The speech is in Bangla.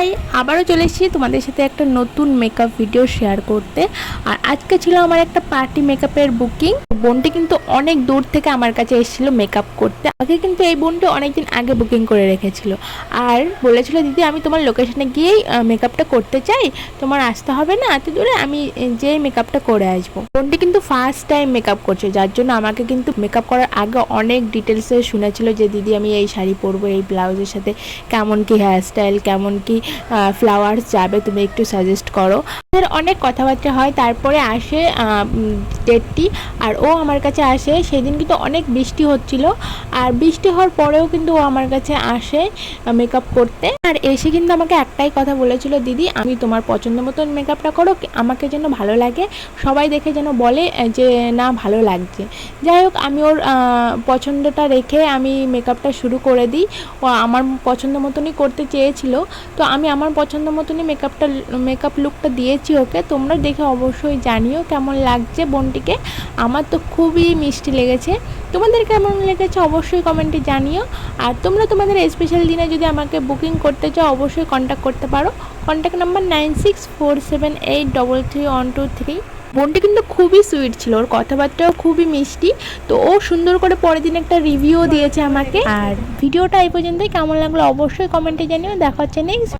হাই, আবারও চলে এসেছি তোমাদের সাথে একটা নতুন মেকআপ ভিডিও শেয়ার করতে। আর আজকে ছিল আমার একটা পার্টি মেকআপের বুকিং। বোনটি কিন্তু অনেক দূর থেকে আমার কাছে এসেছিল মেকআপ করতে। আগে কিন্তু এই বোনটি অনেকদিন আগে বুকিং করে রেখেছিল আর বলেছিল, দিদি আমি তোমার লোকেশনে গিয়েই মেকআপটা করতে চাই, তোমার আসতে হবে না এত দূরে, আমি যেই মেকআপটা করে আসবো। বোনটি কিন্তু ফার্স্ট টাইম মেকআপ করছে, যার জন্য আমাকে কিন্তু মেকআপ করার আগে অনেক ডিটেলসে শুনেছিল যে দিদি আমি এই শাড়ি পরবো, এই ব্লাউজের সাথে কেমন কি হেয়ারস্টাইল, কেমন কি ফ্লাওয়ার্স যাবে, তুমি একটু সাজেস্ট করো। অনেক কথাবার্তা হয়, তারপরে আসে ডেটটি। আর ও আমার কাছে আসে, সেদিন কিন্তু অনেক বৃষ্টি হচ্ছিল, আর বৃষ্টি হওয়ার পরেও কিন্তু ও আমার কাছে আসে মেকআপ করতে। আর এসে কিন্তু আমাকে একটাই কথা বলেছিল, দিদি আমি তোমার পছন্দ মতন মেকআপটা করো, আমাকে যেন ভালো লাগে, সবাই দেখে যেন বলে যে না ভালো লাগছে। যাই হোক, আমি ওর পছন্দটা রেখে আমি মেকআপটা শুরু করে দিই। ও আমার পছন্দ মতনই করতে চেয়েছিল, তো আমি আমার পছন্দ মতনই মেকআপ লুকটা দিয়েছি ওকে। তোমরা দেখে অবশ্যই জানিও কেমন লাগছে বোনটিকে। আমার তো খুবই মিষ্টি লেগেছে, তোমাদের কেমন লেগেছে অবশ্যই কমেন্টে জানিও। আর তোমরা তোমাদের স্পেশাল দিনে যদি আমাকে বুকিং করতে চাও অবশ্যই কন্ট্যাক্ট করতে পারো। Contact number 9647833123। বোনটি কিন্তু খুবই সুইট ছিল, ওর কথাবার্তাও খুবই মিষ্টি। তো ও সুন্দর করে পরের দিন একটা রিভিউও দিয়েছে আমাকে। আর ভিডিওটা এই পর্যন্তই, কেমন লাগলো অবশ্যই কমেন্টে জানিও। দেখা হচ্ছে নেক্সট।